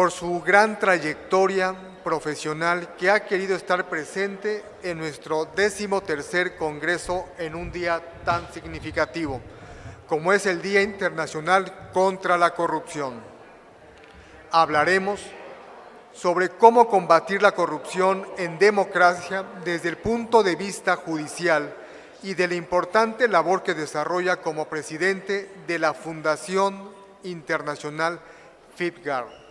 por su gran trayectoria profesional que ha querido estar presente en nuestro 13º Congreso en un día tan significativo, como es el Día Internacional contra la Corrupción. Hablaremos sobre cómo combatir la corrupción en democracia desde el punto de vista judicial y de la importante labor que desarrolla como presidente de la Fundación Internacional FIPGAR.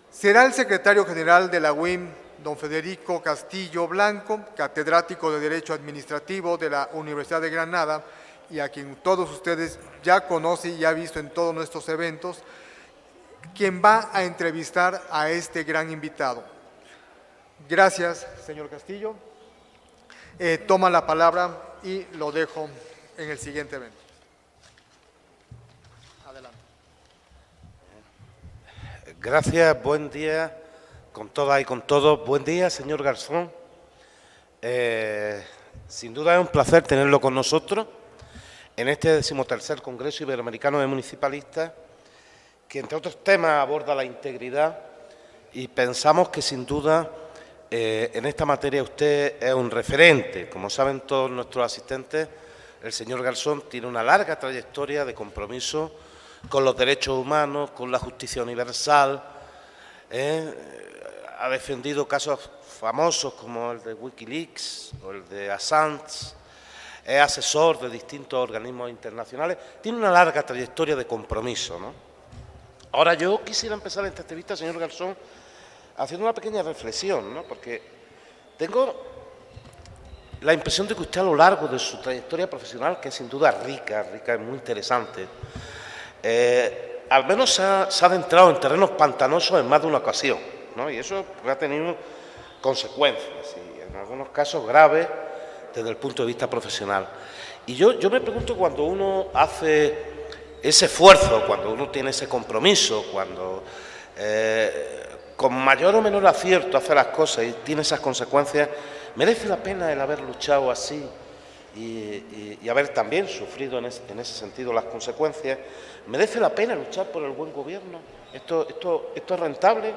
Será el secretario general de la UIM, don Federico Castillo Blanco, catedrático de Derecho Administrativo de la Universidad de Granada, y a quien todos ustedes ya conocen y ha visto en todos nuestros eventos, quien va a entrevistar a este gran invitado. Gracias, señor Castillo. Toma la palabra y lo dejo en el siguiente evento. Adelante. Gracias, buen día con todas y con todos. Buen día, señor Garzón. Sin duda es un placer tenerlo con nosotros en este 13º Congreso Iberoamericano de Municipalistas, que entre otros temas aborda la integridad, y pensamos que sin duda en esta materia usted es un referente. Como saben todos nuestros asistentes, el señor Garzón tiene una larga trayectoria de compromiso con los derechos humanos, con la justicia universal. Ha defendido casos famosos como el de Wikileaks o el de Assange. Es asesor de distintos organismos internacionales. Tiene una larga trayectoria de compromiso, ¿no? Ahora, yo quisiera empezar esta entrevista, señor Garzón, haciendo una pequeña reflexión, ¿no? Porque tengo la impresión de que usted, a lo largo de su trayectoria profesional, que es sin duda rica, es muy interesante, al menos se ha adentrado en terrenos pantanosos en más de una ocasión, ¿no? Y eso ha tenido consecuencias, y en algunos casos graves desde el punto de vista profesional. Y yo me pregunto, cuando uno hace ese esfuerzo, cuando uno tiene ese compromiso, cuando con mayor o menor acierto hace las cosas y tiene esas consecuencias, ¿merece la pena el haber luchado así y haber también sufrido en ese sentido las consecuencias? ¿Merece la pena luchar por el buen gobierno? ¿Esto es rentable?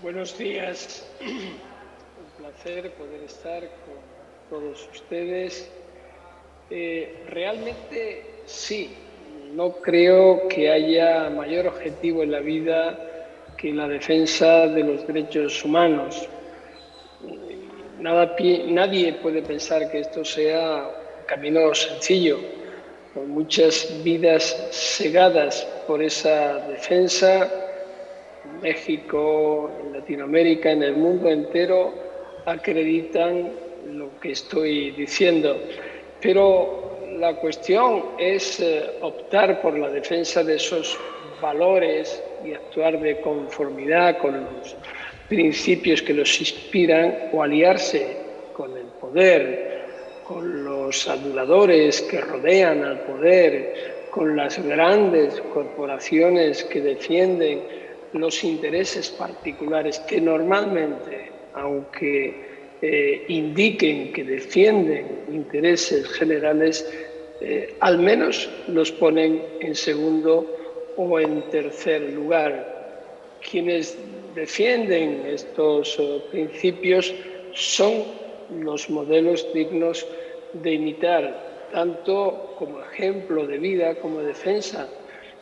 Buenos días. Un placer poder estar con todos ustedes. Realmente sí, no creo que haya mayor objetivo en la vida que la defensa de los derechos humanos. Nadie puede pensar que esto sea un camino sencillo, con muchas vidas cegadas por esa defensa. En México, en Latinoamérica, en el mundo entero, acreditan lo que estoy diciendo. Pero la cuestión es optar por la defensa de esos valores y actuar de conformidad con los principios que los inspiran, o aliarse con el poder, con los aduladores que rodean al poder, con las grandes corporaciones que defienden los intereses particulares, que normalmente, aunque indiquen que defienden intereses generales, al menos los ponen en segundo o en tercer lugar. Quienes defienden estos principios son los modelos dignos de imitar, tanto como ejemplo de vida como defensa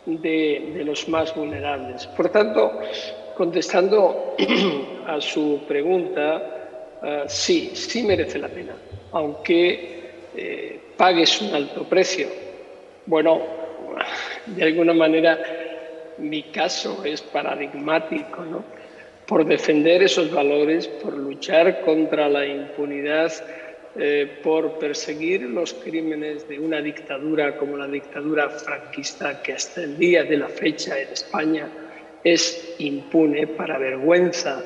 de los más vulnerables. Por tanto, contestando a su pregunta, sí merece la pena, aunque pagues un alto precio. Bueno, de alguna manera mi caso es paradigmático, ¿no? Por defender esos valores, por luchar contra la impunidad, por perseguir los crímenes de una dictadura como la dictadura franquista, que hasta el día de la fecha en España es impune, para vergüenza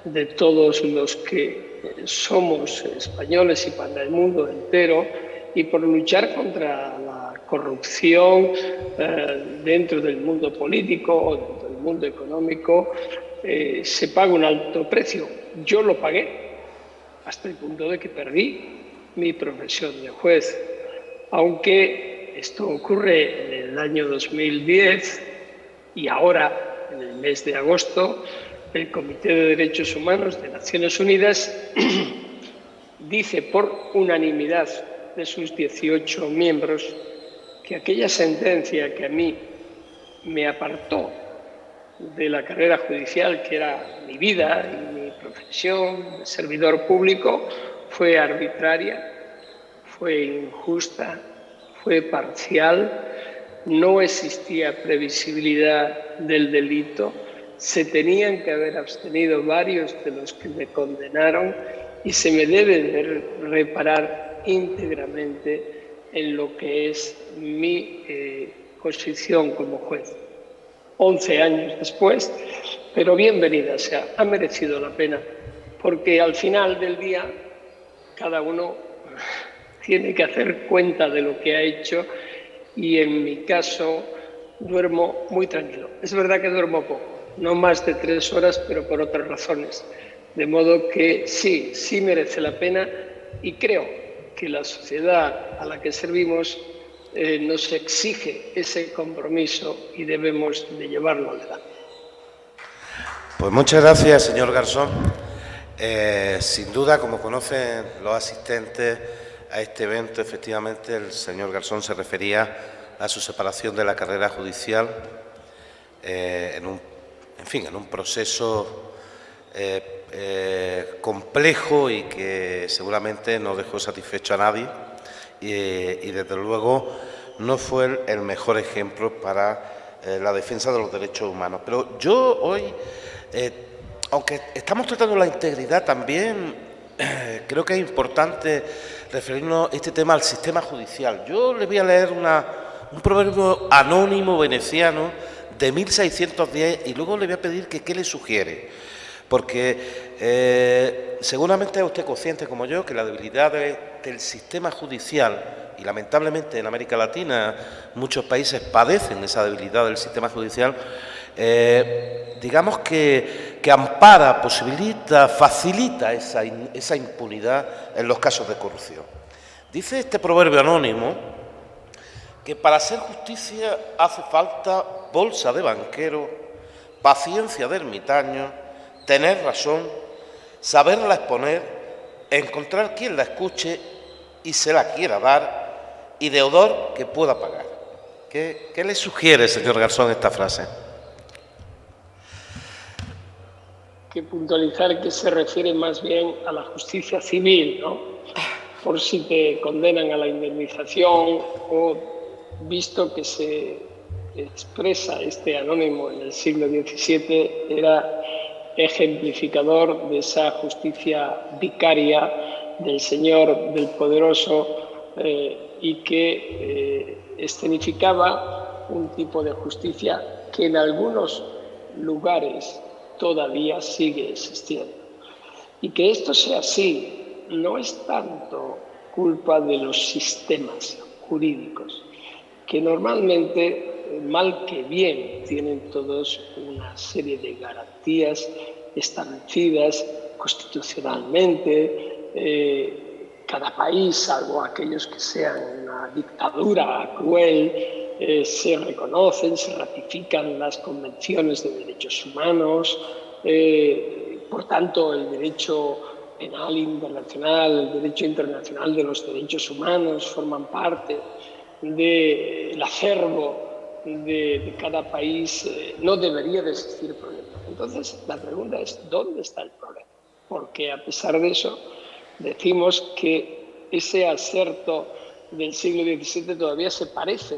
de todos los que somos españoles y para el mundo entero, y por luchar contra la corrupción dentro del mundo político o dentro del mundo económico, se paga un alto precio. Yo lo pagué hasta el punto de que perdí mi profesión de juez. Aunque esto ocurre en el año 2010, Y ahora, en el mes de agosto, el Comité de Derechos Humanos de Naciones Unidas dice por unanimidad de sus 18 miembros que aquella sentencia que a mí me apartó de la carrera judicial, que era mi vida y mi profesión de servidor público, fue arbitraria, fue injusta, fue parcial, no existía previsibilidad del delito, se tenían que haber abstenido varios de los que me condenaron y se me debe de reparar íntegramente en lo que es mi posición como juez. 11 años después, pero bienvenida sea, ha merecido la pena, porque al final del día cada uno tiene que hacer cuenta de lo que ha hecho y en mi caso duermo muy tranquilo. Es verdad que duermo poco, no más de 3 horas, pero por otras razones. De modo que sí, sí merece la pena y creo que la sociedad a la que servimos nos exige ese compromiso y debemos de llevarlo adelante. Pues muchas gracias, señor Garzón. Sin duda, como conocen los asistentes a este evento, efectivamente el señor Garzón se refería a su separación de la carrera judicial en un proceso complejo y que seguramente no dejó satisfecho a nadie y desde luego no fue el mejor ejemplo para la defensa de los derechos humanos. Pero yo hoy, aunque estamos tratando la integridad también, creo que es importante referirnos este tema al sistema judicial. Yo les voy a leer un proverbio anónimo veneciano de 1610 y luego le voy a pedir que qué le sugiere, porque seguramente es usted consciente como yo que la debilidad del sistema judicial, y lamentablemente en América Latina muchos países padecen esa debilidad del sistema judicial, digamos que ampara, posibilita, facilita esa impunidad en los casos de corrupción. Dice este proverbio anónimo que para hacer justicia hace falta bolsa de banquero, paciencia de ermitaño, tener razón, saberla exponer, encontrar quien la escuche y se la quiera dar, y deudor que pueda pagar. ¿Qué le sugiere, señor Garzón, esta frase? Que puntualizar que se refiere más bien a la justicia civil, ¿no? Por si te condenan a la indemnización o visto que se expresa este anónimo en el siglo XVII, era ejemplificador de esa justicia vicaria del Señor, del Poderoso, y que escenificaba un tipo de justicia que en algunos lugares todavía sigue existiendo. Y que esto sea así no es tanto culpa de los sistemas jurídicos, que normalmente, mal que bien, tienen todos una serie de garantías establecidas constitucionalmente. Cada país, salvo aquellos que sean una dictadura cruel, se reconocen, se ratifican las convenciones de derechos humanos, por tanto el derecho penal internacional, el derecho internacional de los derechos humanos forman parte del acervo de cada país, no debería de existir problema. Entonces la pregunta es, ¿dónde está el problema? Porque a pesar de eso decimos que ese acerto del siglo XVII todavía se parece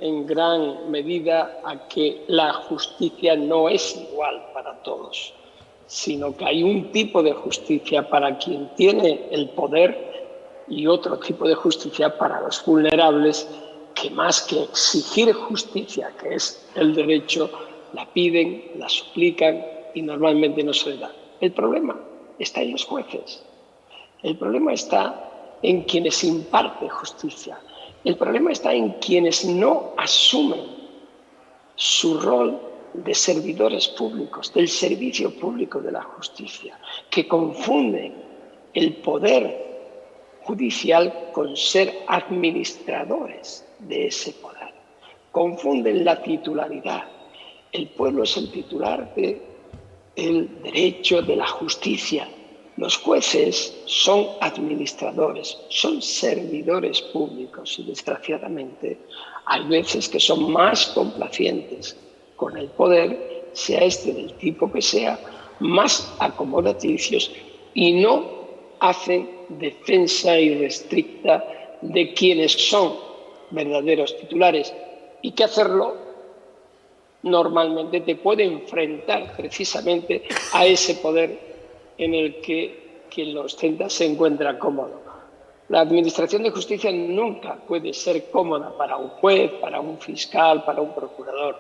en gran medida a que la justicia no es igual para todos, sino que hay un tipo de justicia para quien tiene el poder y otro tipo de justicia para los vulnerables, que más que exigir justicia, que es el derecho, la piden, la suplican y normalmente no se le da. El problema está en los jueces. El problema está en quienes imparten justicia. El problema está en quienes no asumen su rol de servidores públicos, del servicio público de la justicia, que confunden el poder judicial con ser administradores de ese poder. Confunden la titularidad El pueblo es el titular del derecho, de la justicia. Los jueces son administradores, son servidores públicos y, desgraciadamente, hay veces que son más complacientes con el poder, sea este del tipo que sea, más acomodaticios, y no hacen defensa irrestricta de quienes son verdaderos titulares, y que hacerlo normalmente te puede enfrentar precisamente a ese poder en el que quien lo ostenta se encuentra cómodo. La administración de justicia nunca puede ser cómoda para un juez, para un fiscal, para un procurador.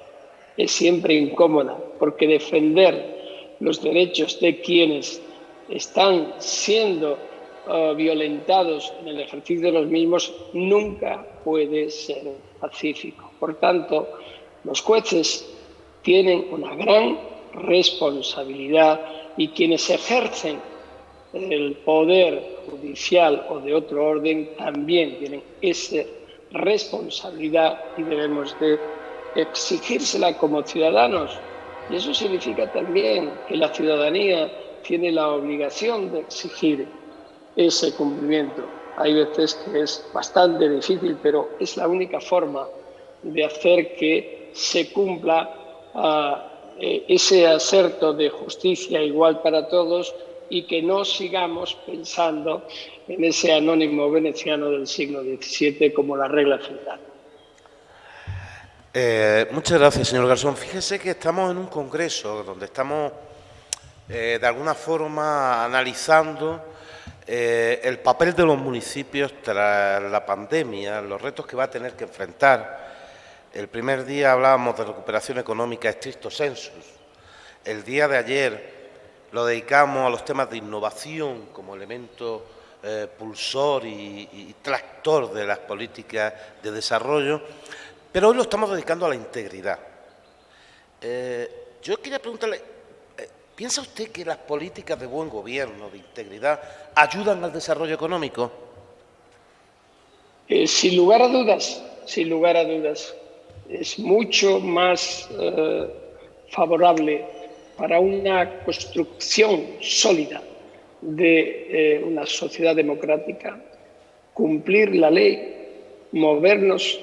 Es siempre incómoda, porque defender los derechos de quienes están siendo violentados en el ejercicio de los mismos nunca puede ser pacífico. Por tanto, los jueces tienen una gran responsabilidad, y quienes ejercen el poder judicial o de otro orden también tienen esa responsabilidad, y debemos de exigírsela como ciudadanos. Y eso significa también que la ciudadanía tiene la obligación de exigir ese cumplimiento. Hay veces que es bastante difícil, pero es la única forma de hacer que se cumpla ese aserto de justicia igual para todos, y que no sigamos pensando en ese anónimo veneciano del siglo XVII como la regla general. Muchas gracias, señor Garzón. Fíjese que estamos en un congreso donde estamos, de alguna forma, analizando el papel de los municipios tras la pandemia, los retos que va a tener que enfrentar. El primer día hablábamos de recuperación económica estricto sensu. El día de ayer lo dedicamos a los temas de innovación como elemento pulsor y tractor de las políticas de desarrollo, pero hoy lo estamos dedicando a la integridad. Yo quería preguntarle, ¿piensa usted que las políticas de buen gobierno, de integridad, ayudan al desarrollo económico? Sin lugar a dudas, sin lugar a dudas. Es mucho más favorable para una construcción sólida de una sociedad democrática cumplir la ley, movernos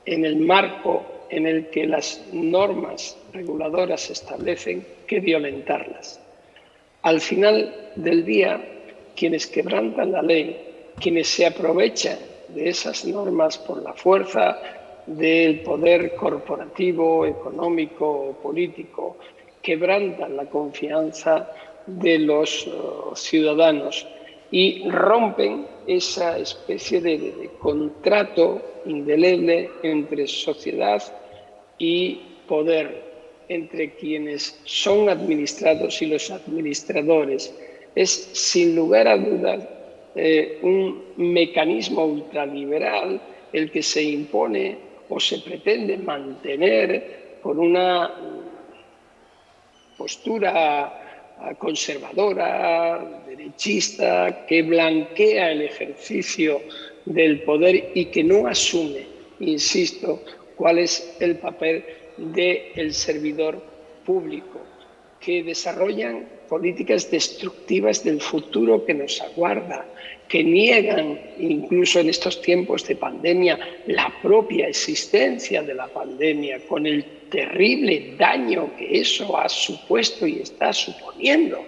en el marco en el que las normas reguladoras se establecen, que violentarlas. Al final del día, quienes quebrantan la ley, quienes se aprovechan de esas normas por la fuerza del poder corporativo, económico o político, quebrantan la confianza de los ciudadanos y rompen esa especie de contrato indeleble entre sociedad y poder, entre quienes son administrados y los administradores. Es, sin lugar a dudas, un mecanismo ultraliberal el que se impone o se pretende mantener por una postura conservadora, derechista, que blanquea el ejercicio del poder y que no asume, insisto, cuál es el papel del servidor público, que desarrollan políticas destructivas del futuro que nos aguarda, que niegan, incluso en estos tiempos de pandemia, la propia existencia de la pandemia, con el terrible daño que eso ha supuesto y está suponiendo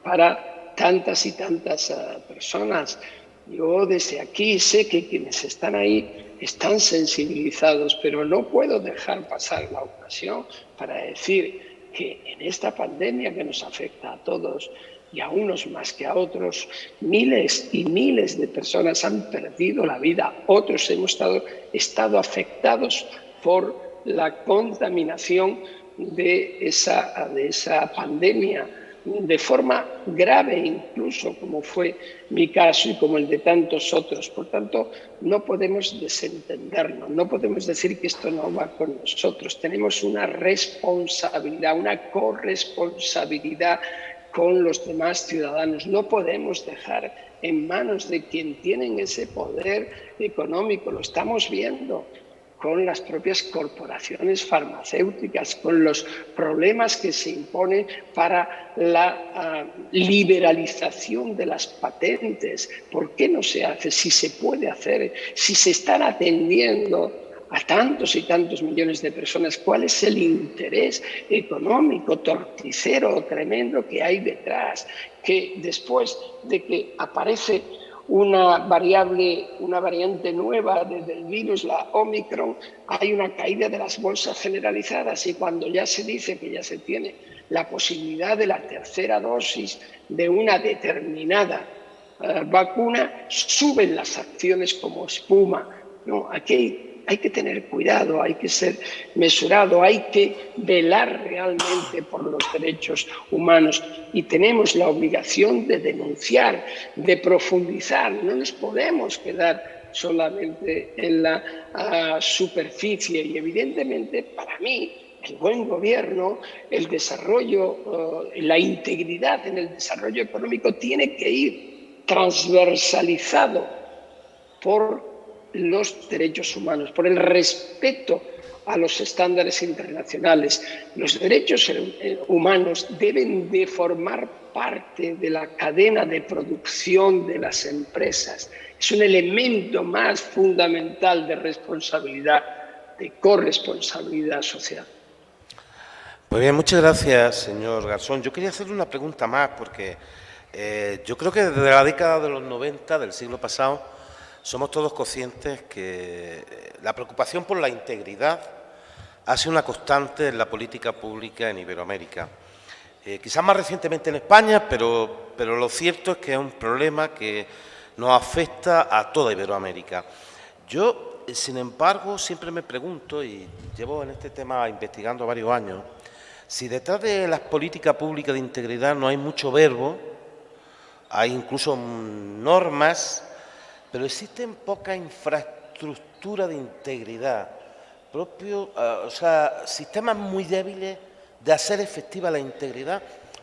para tantas y tantas personas. Yo desde aquí sé que quienes están ahí están sensibilizados, pero no puedo dejar pasar la ocasión para decir que en esta pandemia que nos afecta a todos, y a unos más que a otros, miles y miles de personas han perdido la vida, otros hemos estado afectados por la contaminación de esa pandemia, de forma grave incluso, como fue mi caso y como el de tantos otros. Por tanto, no podemos desentendernos, no podemos decir que esto no va con nosotros. Tenemos una responsabilidad, una corresponsabilidad con los demás ciudadanos. No podemos dejar en manos de quien tienen ese poder económico. Lo estamos viendo. con las propias corporaciones farmacéuticas, con los problemas que se imponen para la liberalización de las patentes. ¿Por qué no se hace? Si se puede hacer, si se están atendiendo a tantos y tantos millones de personas, ¿cuál es el interés económico, torticero, tremendo que hay detrás? Que después de que aparece una variante nueva del virus, la Omicron, hay una caída de las bolsas generalizadas, y cuando ya se dice que ya se tiene la posibilidad de la tercera dosis de una determinada vacuna, suben las acciones como espuma. No, aquí hay que tener cuidado, hay que ser mesurado, hay que velar realmente por los derechos humanos, y tenemos la obligación de denunciar, de profundizar. No nos podemos quedar solamente en la superficie, y evidentemente para mí el buen gobierno, el desarrollo, la integridad en el desarrollo económico tiene que ir transversalizado por los derechos humanos, por el respeto a los estándares internacionales. Los derechos humanos deben de formar parte de la cadena de producción de las empresas. Es un elemento más fundamental de responsabilidad, de corresponsabilidad social. Pues bien, muchas gracias, señor Garzón. Yo quería hacerle una pregunta más, porque yo creo que desde la década de los 90 del siglo pasado somos todos conscientes que la preocupación por la integridad ha sido una constante en la política pública en Iberoamérica. Quizás más recientemente en España, pero lo cierto es que es un problema que nos afecta a toda Iberoamérica. Yo, sin embargo, siempre me pregunto, y llevo en este tema investigando varios años, si detrás de las políticas públicas de integridad no hay mucho verbo, hay incluso normas, pero existen poca infraestructura de integridad, sistemas muy débiles de hacer efectiva la integridad,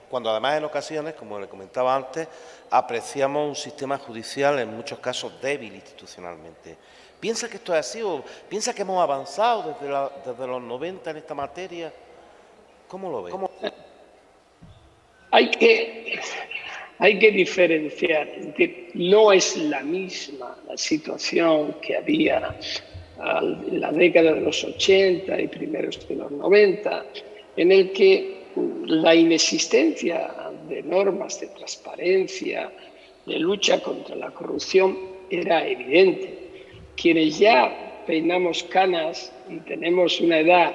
cuando además en ocasiones, como le comentaba antes, apreciamos un sistema judicial en muchos casos débil institucionalmente. ¿Piensa que esto es así o piensa que hemos avanzado desde los 90 en esta materia? ¿Cómo lo ve? Hay que diferenciar. Es decir, no es la misma la situación que había en la década de los 80 y primeros de los 90, en el que la inexistencia de normas de transparencia, de lucha contra la corrupción, era evidente. Quienes ya peinamos canas y tenemos una edad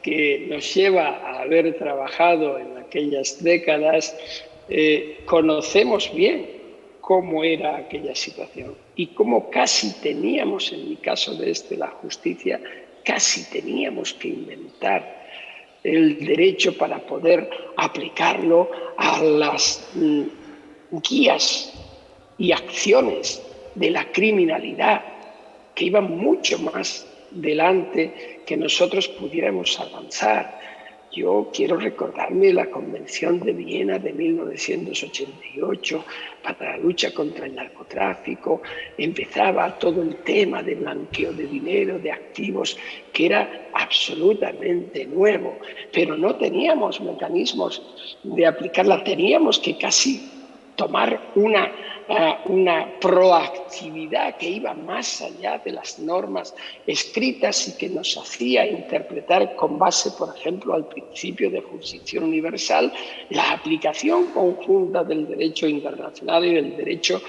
que nos lleva a haber trabajado en aquellas décadas, conocemos bien cómo era aquella situación y cómo casi teníamos, en mi caso de la justicia, casi teníamos que inventar el derecho para poder aplicarlo a las guías y acciones de la criminalidad, que iban mucho más delante que nosotros pudiéramos avanzar. Yo quiero recordarme la Convención de Viena de 1988 para la lucha contra el narcotráfico. Empezaba todo el tema de blanqueo de dinero, de activos, que era absolutamente nuevo, pero no teníamos mecanismos de aplicarla. Teníamos que casi tomar una proactividad que iba más allá de las normas escritas y que nos hacía interpretar con base, por ejemplo, al principio de jurisdicción universal, la aplicación conjunta del derecho internacional y del derecho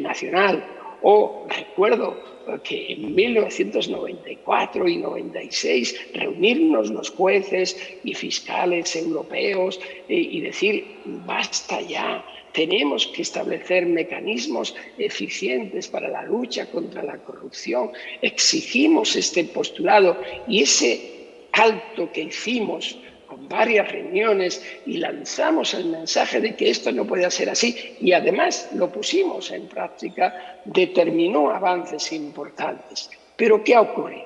nacional. O recuerdo que en 1994 y 96 reunirnos los jueces y fiscales europeos y decir, basta ya. Tenemos que establecer mecanismos eficientes para la lucha contra la corrupción. Exigimos este postulado y ese alto que hicimos con varias reuniones y lanzamos el mensaje de que esto no puede ser así y además lo pusimos en práctica, determinó avances importantes. Pero ¿qué ha ocurrido?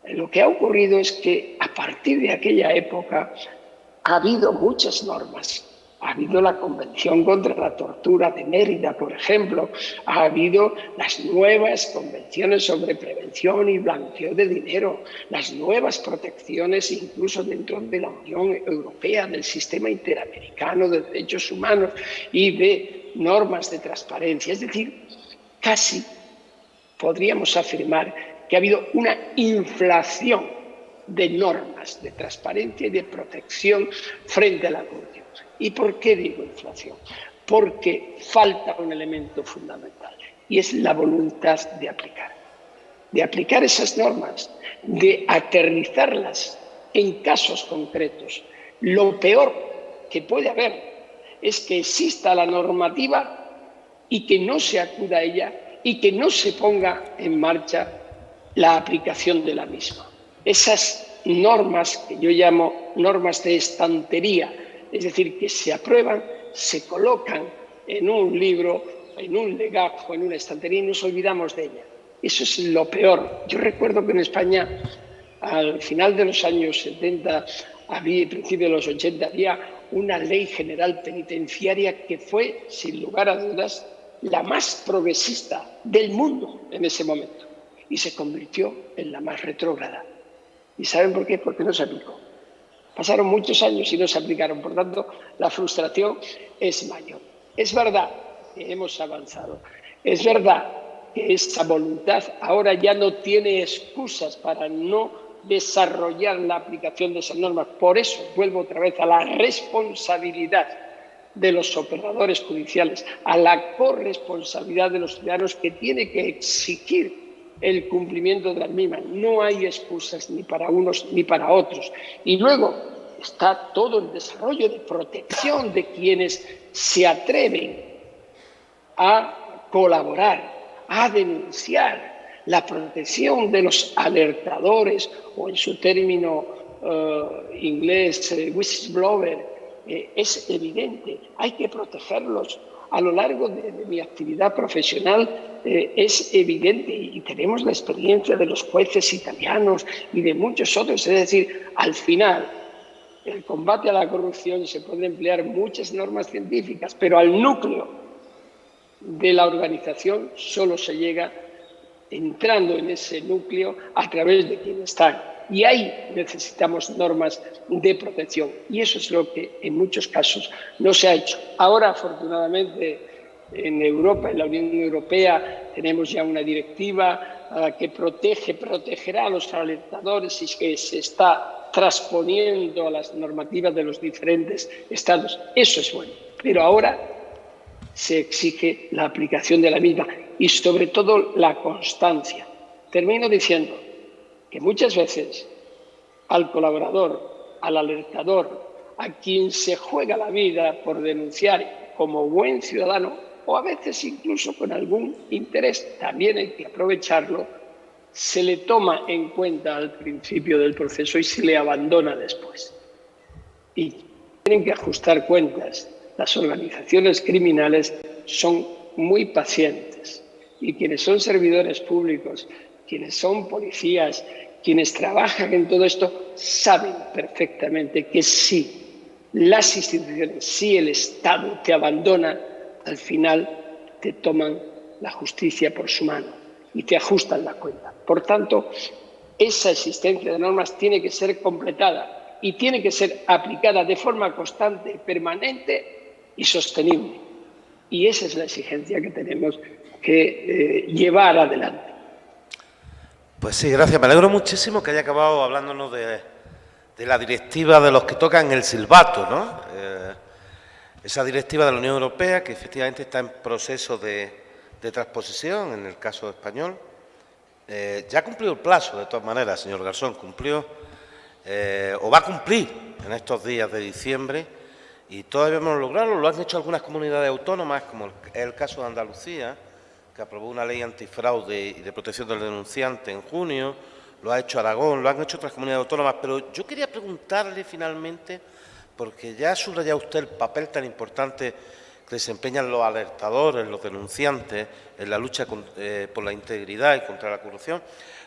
Lo que ha ocurrido es que a partir de aquella época ha habido muchas normas Ha habido la Convención contra la Tortura de Mérida, por ejemplo. Ha habido las nuevas convenciones sobre prevención y blanqueo de dinero, las nuevas protecciones incluso dentro de la Unión Europea, del sistema interamericano de derechos humanos y de normas de transparencia. Es decir, casi podríamos afirmar que ha habido una inflación de normas de transparencia y de protección frente a la corrupción. ¿Y por qué digo inflación? Porque falta un elemento fundamental y es la voluntad de aplicar esas normas, de aterrizarlas en casos concretos. Lo peor que puede haber es que exista la normativa y que no se acuda a ella y que no se ponga en marcha la aplicación de la misma. Esas normas que yo llamo normas de estantería, es decir, que se aprueban, se colocan en un libro, en un legajo, en una estantería y nos olvidamos de ella. Eso es lo peor. Yo recuerdo que en España, al final de los años 70, al principio de los 80, había una ley general penitenciaria que fue, sin lugar a dudas, la más progresista del mundo en ese momento y se convirtió en la más retrógrada. ¿Y saben por qué? Porque no se aplicó. Pasaron muchos años y no se aplicaron, por tanto, la frustración es mayor. Es verdad que hemos avanzado, es verdad que esa voluntad ahora ya no tiene excusas para no desarrollar la aplicación de esas normas. Por eso vuelvo otra vez a la responsabilidad de los operadores judiciales, a la corresponsabilidad de los ciudadanos que tiene que exigir el cumplimiento de las mismas. No hay excusas ni para unos ni para otros. Y luego está todo el desarrollo de protección de quienes se atreven a colaborar, a denunciar, la protección de los alertadores o en su término inglés whistleblower. Es evidente, hay que protegerlos. A lo largo de mi actividad profesional es evidente y tenemos la experiencia de los jueces italianos y de muchos otros. Es decir, al final, el combate a la corrupción se puede emplear muchas normas científicas, pero al núcleo de la organización solo se llega entrando en ese núcleo a través de quienes están. Y ahí necesitamos normas de protección. Y eso es lo que en muchos casos no se ha hecho. Ahora, afortunadamente, en Europa, en la Unión Europea, tenemos ya una directiva que protegerá a los alertadores y que se está transponiendo a las normativas de los diferentes estados. Eso es bueno. Pero ahora se exige la aplicación de la misma y, sobre todo, la constancia. Termino diciendo que muchas veces al colaborador, al alertador, a quien se juega la vida por denunciar como buen ciudadano, o a veces incluso con algún interés, también hay que aprovecharlo, se le toma en cuenta al principio del proceso y se le abandona después. Y tienen que ajustar cuentas. Las organizaciones criminales son muy pacientes y quienes son servidores públicos, quienes son policías, quienes trabajan en todo esto, saben perfectamente que si las instituciones, si el Estado te abandona, al final te toman la justicia por su mano y te ajustan la cuenta. Por tanto, esa existencia de normas tiene que ser completada y tiene que ser aplicada de forma constante, permanente y sostenible. Y esa es la exigencia que tenemos que llevar adelante. Pues sí, gracias. Me alegro muchísimo que haya acabado hablándonos de la directiva de los que tocan el silbato, ¿no? Esa directiva de la Unión Europea que efectivamente está en proceso de transposición en el caso español. Ya ha cumplido el plazo, de todas maneras, señor Garzón, cumplió o va a cumplir en estos días de diciembre y todavía no lo lograron. Lo han hecho algunas comunidades autónomas, como es el caso de Andalucía, que aprobó una ley antifraude y de protección del denunciante en junio, lo ha hecho Aragón, lo han hecho otras comunidades autónomas, pero yo quería preguntarle finalmente, porque ya ha subrayado usted el papel tan importante que desempeñan los alertadores, los denunciantes, en la lucha por la integridad y contra la corrupción,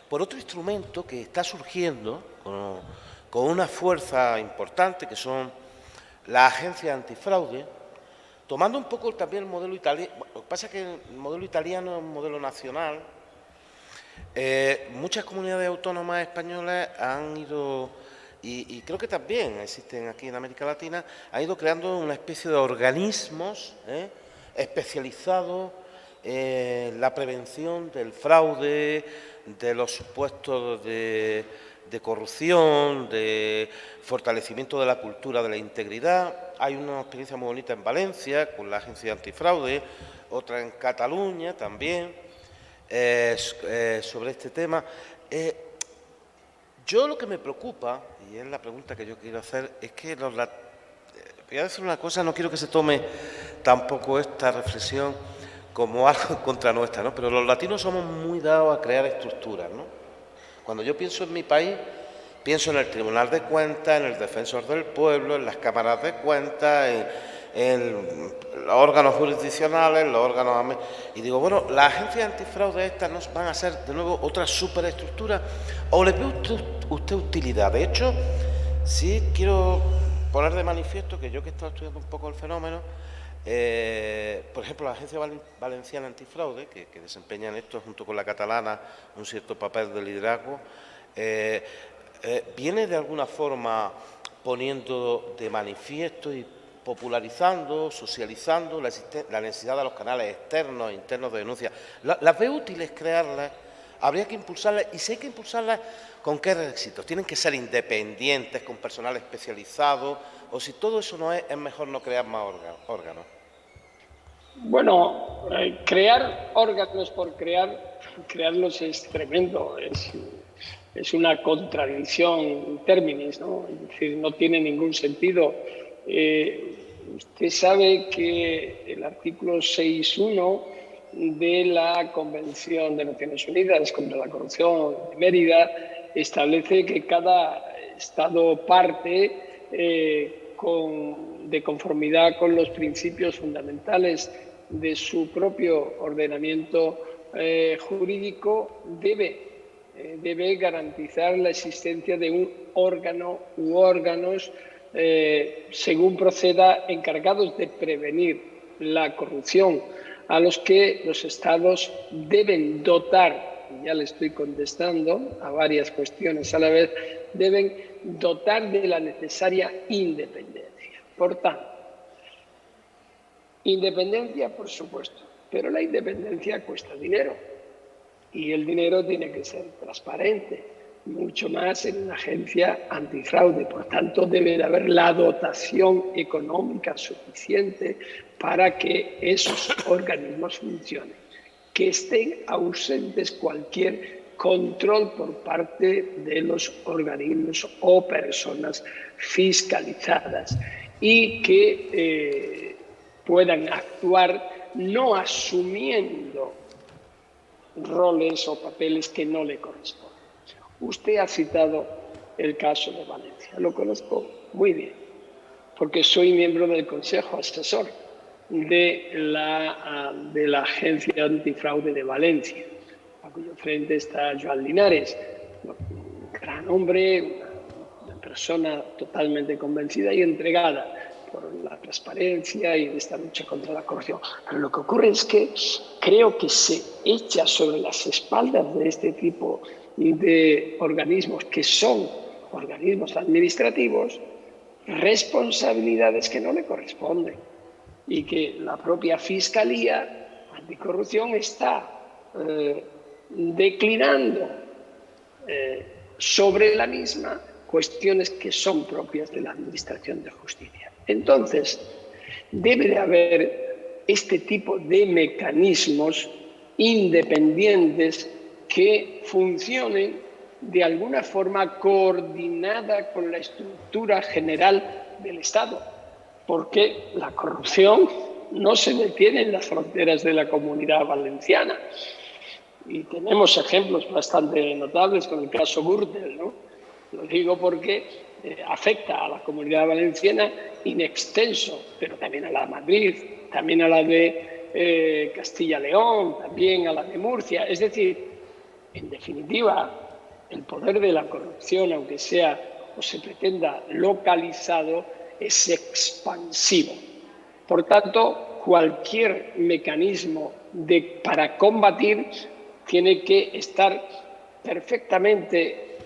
por otro instrumento que está surgiendo con una fuerza importante, que son la agencia antifraude, tomando un poco también el modelo italiano. Lo que pasa es que el modelo italiano es un modelo nacional. Muchas comunidades autónomas españolas han ido, y creo que también existen aquí en América Latina, han ido creando una especie de organismos especializados en la prevención del fraude, de los supuestos de corrupción, de fortalecimiento de la cultura de la integridad. Hay una experiencia muy bonita en Valencia con la agencia antifraude, otra en Cataluña también, sobre este tema. Yo lo que me preocupa, y es la pregunta que yo quiero hacer, es que voy a decir una cosa, no quiero que se tome tampoco esta reflexión como algo contra nuestra, ¿no? Pero los latinos somos muy dados a crear estructuras, ¿no? Cuando yo pienso en mi país, pienso en el Tribunal de Cuentas, en el Defensor del Pueblo, en las cámaras de cuentas, en los órganos jurisdiccionales, los órganos... Y digo, bueno, ¿las agencias antifraude estas nos van a ser de nuevo otra superestructura o le ve usted utilidad? De hecho, sí quiero poner de manifiesto que yo que he estado estudiando un poco el fenómeno, por ejemplo, la Agencia Valenciana Antifraude, que desempeña en esto junto con la catalana un cierto papel de liderazgo, viene de alguna forma poniendo de manifiesto y popularizando, socializando la necesidad de los canales externos e internos de denuncia. ¿Las ve útiles crearlas? ¿Habría que impulsarlas? Y si hay que impulsarlas, ¿con qué éxitos? ¿Tienen que ser independientes, con personal especializado? ¿O si todo eso no es mejor no crear más órganos? Bueno, crear órganos por crearlos es tremendo, es una contradicción in términis, ¿no? Es decir, no tiene ningún sentido. Usted sabe que el artículo 6.1 de la Convención de Naciones Unidas contra la Corrupción de Mérida establece que cada Estado parte, de conformidad con los principios fundamentales de su propio ordenamiento jurídico, debe garantizar la existencia de un órgano u órganos según proceda, encargados de prevenir la corrupción, a los que los Estados deben dotar, y ya le estoy contestando a varias cuestiones a la vez, deben dotar de la necesaria independencia. Por tanto, independencia, por supuesto, pero la independencia cuesta dinero y el dinero tiene que ser transparente, mucho más en una agencia antifraude. Por tanto, debe de haber la dotación económica suficiente para que esos organismos funcionen, que estén ausentes cualquier control por parte de los organismos o personas fiscalizadas y que puedan actuar no asumiendo roles o papeles que no le corresponden. Usted ha citado el caso de Valencia. Lo conozco muy bien, porque soy miembro del Consejo Asesor de la Agencia Antifraude de Valencia, a cuyo frente está Joan Linares, un gran hombre, una persona totalmente convencida y entregada por la transparencia y de esta lucha contra la corrupción. Pero lo que ocurre es que creo que se echa sobre las espaldas de este tipo de organismos, que son organismos administrativos, responsabilidades que no le corresponden y que la propia Fiscalía Anticorrupción está declinando sobre la misma cuestiones que son propias de la Administración de Justicia. Entonces, debe de haber este tipo de mecanismos independientes que funcionen de alguna forma coordinada con la estructura general del Estado, porque la corrupción no se detiene en las fronteras de la Comunidad Valenciana. Y tenemos ejemplos bastante notables con el caso Gürtel, ¿no? Lo digo porque afecta a la Comunidad Valenciana in extenso, pero también a la de Madrid, también a la de Castilla-León, también a la de Murcia. Es decir, en definitiva, el poder de la corrupción, aunque sea o se pretenda localizado, es expansivo. Por tanto, cualquier mecanismo para combatir tiene que estar perfectamente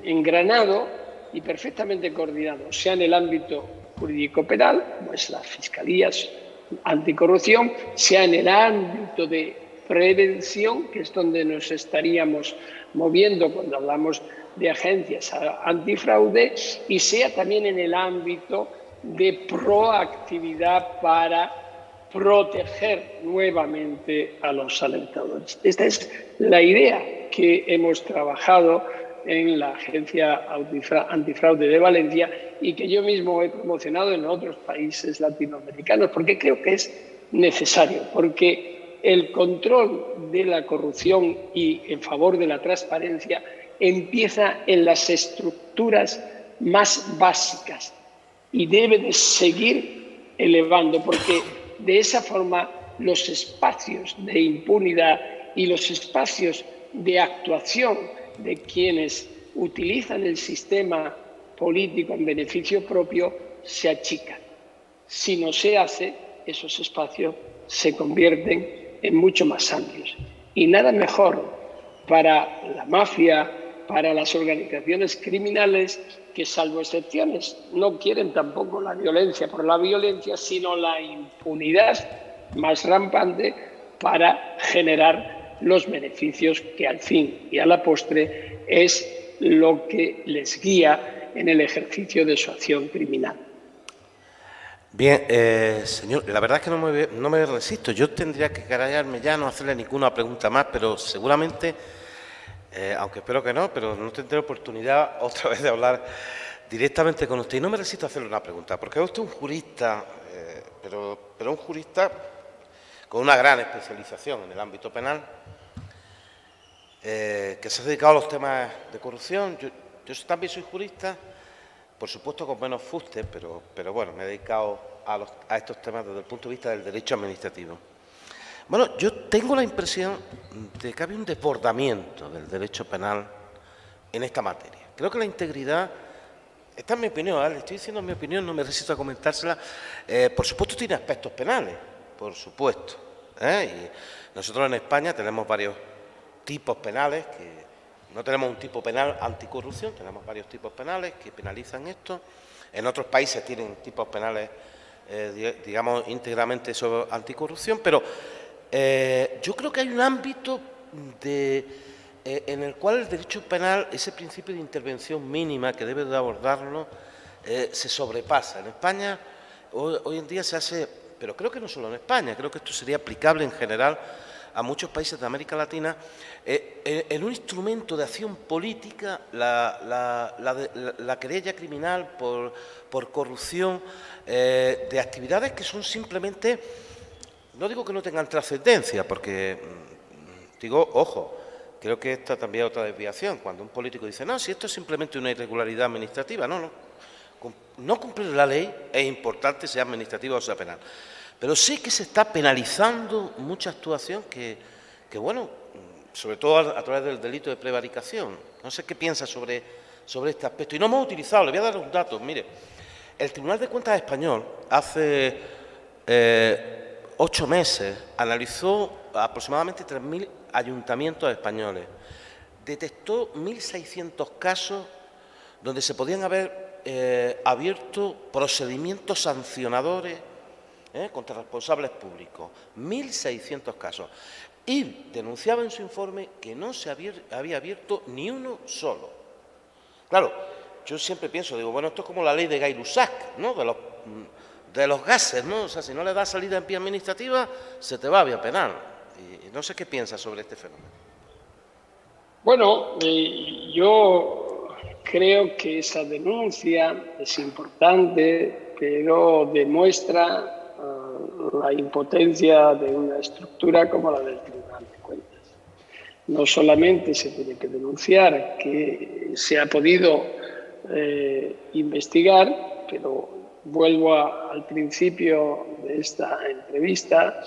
engranado y perfectamente coordinado, sea en el ámbito jurídico penal, como es las fiscalías anticorrupción, sea en el ámbito de prevención, que es donde nos estaríamos moviendo cuando hablamos de agencias antifraude, y sea también en el ámbito de proactividad para proteger nuevamente a los alertadores. Esta es la idea que hemos trabajado en la Agencia Antifraude de Valencia y que yo mismo he promocionado en otros países latinoamericanos, porque creo que es necesario, porque el control de la corrupción y en favor de la transparencia empieza en las estructuras más básicas y debe de seguir elevando, porque de esa forma los espacios de impunidad y los espacios de actuación de quienes utilizan el sistema político en beneficio propio se achican. Si no se hace, esos espacios se convierten en mucho más amplios. Y nada mejor para la mafia, para las organizaciones criminales, que salvo excepciones no quieren tampoco la violencia por la violencia, sino la impunidad más rampante para generar los beneficios que al fin y a la postre es lo que les guía en el ejercicio de su acción criminal. Bien, señor, la verdad es que no me resisto. Yo tendría que callarme ya, no hacerle ninguna pregunta más, pero seguramente, aunque espero que no, pero no tendré oportunidad otra vez de hablar directamente con usted. Y no me resisto a hacerle una pregunta, porque es usted un jurista, pero un jurista con una gran especialización en el ámbito penal, que se ha dedicado a los temas de corrupción. Yo también soy jurista, por supuesto con menos fuste, pero bueno, me he dedicado a estos temas desde el punto de vista del derecho administrativo. Bueno, yo tengo la impresión de que había un desbordamiento del derecho penal en esta materia. Creo que la integridad, esta es mi opinión, le estoy diciendo mi opinión, no me resisto a comentársela, por supuesto tiene aspectos penales, por supuesto, y nosotros en España tenemos varios tipos penales, que no tenemos un tipo penal anticorrupción, tenemos varios tipos penales que penalizan esto. En otros países tienen tipos penales, digamos, íntegramente sobre anticorrupción, pero yo creo que hay un ámbito en el cual el derecho penal, ese principio de intervención mínima que debe de abordarlo, se sobrepasa. En España hoy en día se hace, pero creo que no solo en España, creo que esto sería aplicable en general a muchos países de América Latina, en un instrumento de acción política, la querella criminal por corrupción, de actividades que son simplemente, no digo que no tengan trascendencia, porque digo, ojo, creo que esta también es otra desviación, cuando un político dice, no, si esto es simplemente una irregularidad administrativa, no cumplir la ley es importante, sea administrativa o sea penal. Pero sí que se está penalizando mucha actuación que bueno, sobre todo a través del delito de prevaricación. No sé qué piensa sobre este aspecto. Y no hemos utilizado, le voy a dar un dato. Mire, el Tribunal de Cuentas español hace 8 meses analizó aproximadamente 3.000 ayuntamientos españoles. Detectó 1.600 casos donde se podían haber abierto procedimientos sancionadores contra responsables públicos, 1.600 casos, y denunciaba en su informe que no se había abierto ni uno solo. Claro, yo siempre pienso, digo, bueno, esto es como la ley de Gay-Lussac, ¿no?, de los gases, ¿no? O sea, si no le das salida en vía administrativa, se te va a vía penal. Y no sé qué piensa sobre este fenómeno. Bueno, yo creo que esa denuncia es importante, pero demuestra la impotencia de una estructura como la del Tribunal de Cuentas. No solamente se tiene que denunciar que se ha podido investigar, pero vuelvo al principio de esta entrevista,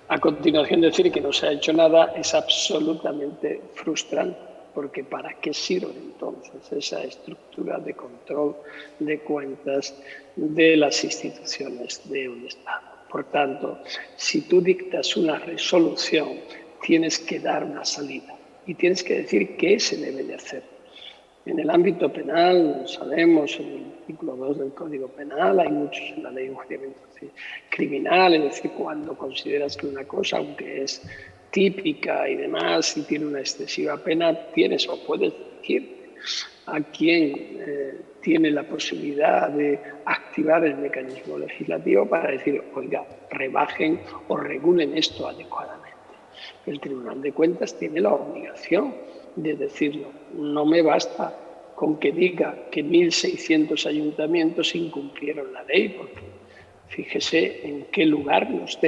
a continuación decir que no se ha hecho nada es absolutamente frustrante. porque ¿para qué sirve entonces esa estructura de control de cuentas de las instituciones de un Estado? Por tanto, si tú dictas una resolución, tienes que dar una salida y tienes que decir qué se debe de hacer. En el ámbito penal, sabemos, en el artículo 2 del Código Penal, hay muchos en la ley de enjuiciamiento criminal, es decir, cuando consideras que una cosa, aunque es típica y demás, y tiene una excesiva pena, tienes o puedes elegir a quien tiene la posibilidad de activar el mecanismo legislativo para decir, oiga, rebajen o regulen esto adecuadamente. El Tribunal de Cuentas tiene la obligación de decirlo. No me basta con que diga que 1.600 ayuntamientos incumplieron la ley, porque fíjese en qué lugar nos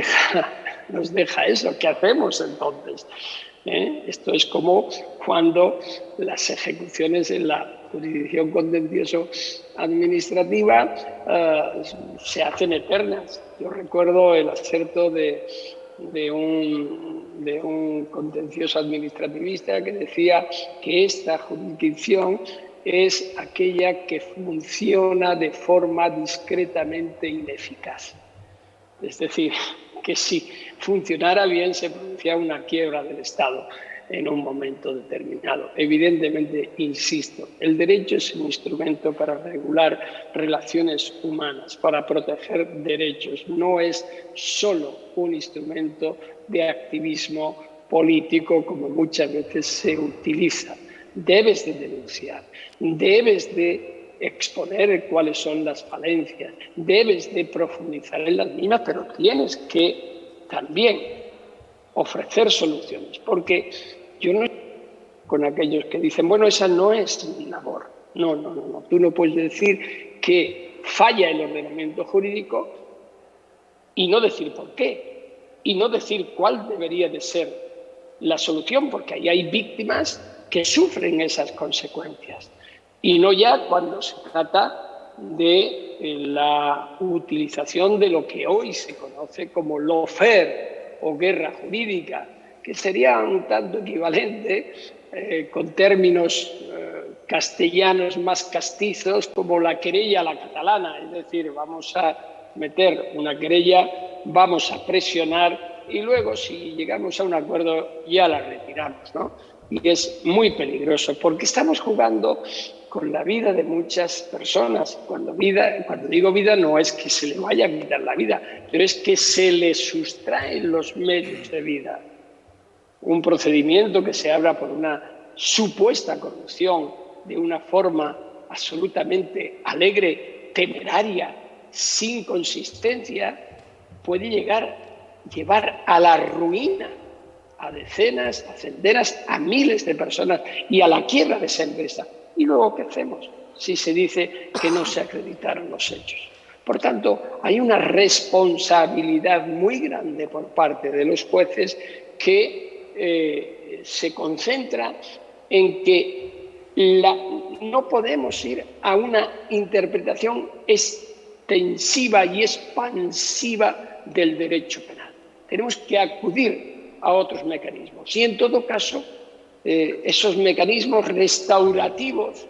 deja eso. ¿Qué hacemos entonces? Esto es como cuando las ejecuciones en la jurisdicción contencioso administrativa se hacen eternas. Yo recuerdo el acerto de un contencioso administrativista que decía que esta jurisdicción es aquella que funciona de forma discretamente ineficaz. Es decir, que si funcionara bien se producía una quiebra del Estado en un momento determinado. Evidentemente, insisto, el derecho es un instrumento para regular relaciones humanas, para proteger derechos. No es solo un instrumento de activismo político como muchas veces se utiliza. Debes de denunciar, debes de exponer cuáles son las falencias, debes de profundizar en las mismas, pero tienes que también ofrecer soluciones, porque yo no estoy con aquellos que dicen, bueno, esa no es mi labor. No. Tú no puedes decir que falla el ordenamiento jurídico y no decir por qué, y no decir cuál debería de ser la solución, porque ahí hay víctimas que sufren esas consecuencias. Y no ya cuando se trata de la utilización de lo que hoy se conoce como lawfare o guerra jurídica, que sería un tanto equivalente con términos castellanos más castizos como la querella a la catalana. Es decir, vamos a meter una querella, vamos a presionar y luego si llegamos a un acuerdo ya la retiramos, ¿no? Y es muy peligroso porque estamos jugando con la vida de muchas personas. Cuando digo vida no es que se le vaya a quitar la vida, pero es que se le sustraen los medios de vida. Un procedimiento que se abra por una supuesta corrupción de una forma absolutamente alegre, temeraria, sin consistencia, puede llevar a la ruina a decenas, a centenas, a miles de personas y a la quiebra de esa empresa. ¿Y luego qué hacemos si se dice que no se acreditaron los hechos? Por tanto, hay una responsabilidad muy grande por parte de los jueces que se concentra en que no podemos ir a una interpretación extensiva y expansiva del derecho penal. Tenemos que acudir a otros mecanismos. Y en todo caso, esos mecanismos restaurativos,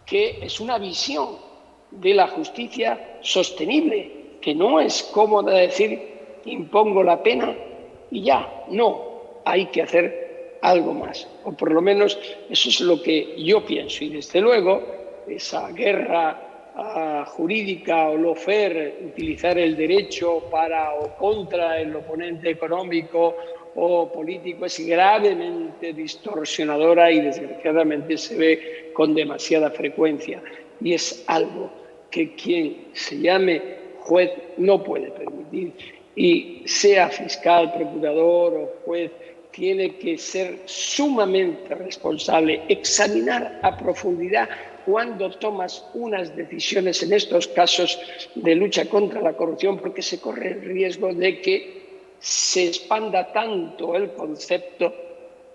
que es una visión de la justicia sostenible, que no es cómoda decir impongo la pena y ya. No, hay que hacer algo más. O por lo menos eso es lo que yo pienso. Y desde luego, esa guerra jurídica o lawfare, utilizar el derecho para o contra el oponente económico o político, es gravemente distorsionadora y desgraciadamente se ve con demasiada frecuencia. Y es algo que quien se llame juez no puede permitir. Y sea fiscal, procurador o juez, tiene que ser sumamente responsable, examinar a profundidad cuando tomas unas decisiones en estos casos de lucha contra la corrupción, porque se corre el riesgo de que se expanda tanto el concepto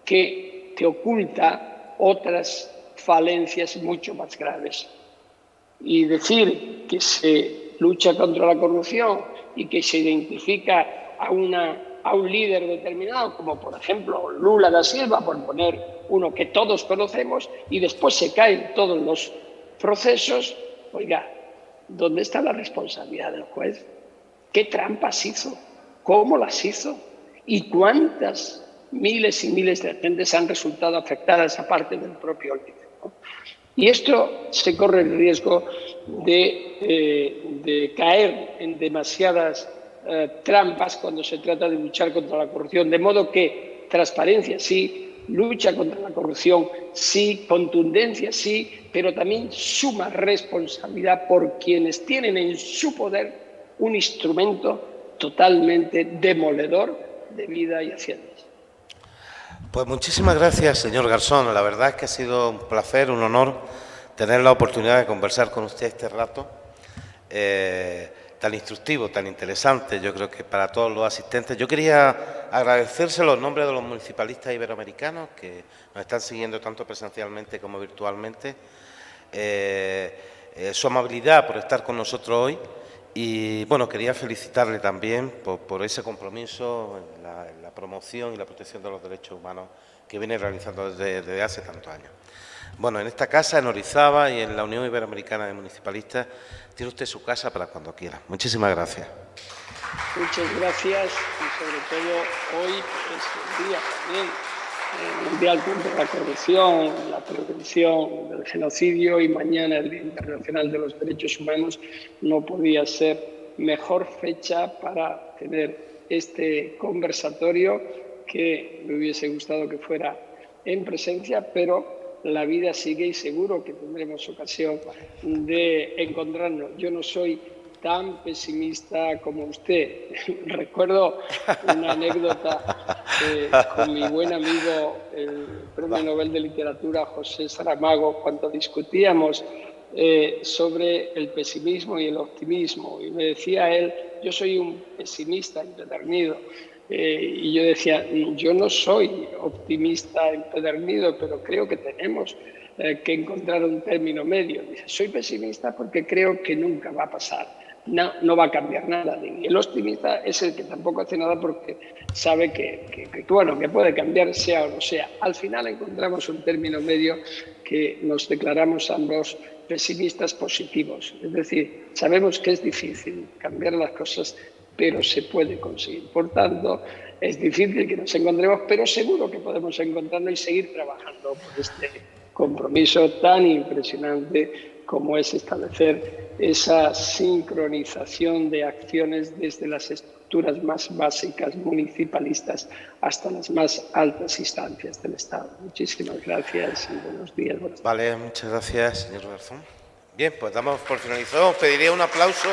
que te oculta otras falencias mucho más graves. Y decir que se lucha contra la corrupción y que se identifica a una a un líder determinado, como por ejemplo Lula da Silva, por poner uno que todos conocemos, y después se caen todos los procesos. Oiga, ¿dónde está la responsabilidad del juez? ¿Qué trampas hizo? ¿Cómo las hizo? ¿Y cuántas miles y miles de gentes han resultado afectadas aparte del propio líder, ¿no? Y esto se corre el riesgo de caer en demasiadas trampas cuando se trata de luchar contra la corrupción. De modo que transparencia sí, lucha contra la corrupción sí, contundencia sí, pero también suma responsabilidad por quienes tienen en su poder un instrumento totalmente demoledor de vida y haciendas. Pues muchísimas gracias, señor Garzón. La verdad es que ha sido un placer, un honor tener la oportunidad de conversar con usted este rato, tan instructivo, tan interesante, yo creo que para todos los asistentes. Yo quería agradecérselo en nombre de los municipalistas iberoamericanos que nos están siguiendo tanto presencialmente como virtualmente, su amabilidad por estar con nosotros hoy. Y bueno, quería felicitarle también por ese compromiso en la promoción y la protección de los derechos humanos que viene realizando desde hace tantos años. Bueno, en esta casa, en Orizaba y en la Unión Iberoamericana de Municipalistas, tiene usted su casa para cuando quiera. Muchísimas gracias. Muchas gracias y sobre todo hoy es el día también mundial contra la corrupción, la prevención del genocidio, y mañana el Día Internacional de los Derechos Humanos. No podía ser mejor fecha para tener este conversatorio, que me hubiese gustado que fuera en presencia, pero la vida sigue y seguro que tendremos ocasión de encontrarnos. Yo no soy tan pesimista como usted. Recuerdo una anécdota con mi buen amigo, el Premio Nobel de Literatura, José Saramago, cuando discutíamos sobre el pesimismo y el optimismo. Y me decía él, yo soy un pesimista empedernido. Y yo decía, yo no soy optimista empedernido, pero creo que tenemos que encontrar un término medio. Dice, soy pesimista porque creo que nunca va a pasar. No va a cambiar nada. Y el optimista es el que tampoco hace nada porque sabe que puede cambiar sea o no sea. Al final encontramos un término medio que nos declaramos ambos pesimistas positivos. Es decir, sabemos que es difícil cambiar las cosas, pero se puede conseguir. Por tanto, es difícil que nos encontremos, pero seguro que podemos encontrarnos y seguir trabajando por este compromiso tan impresionante como es establecer esa sincronización de acciones desde las estructuras más básicas municipalistas hasta las más altas instancias del Estado. Muchísimas gracias y buenos días. Vale, muchas gracias, señor Garzón. Bien, pues damos por finalizado. Os pediría un aplauso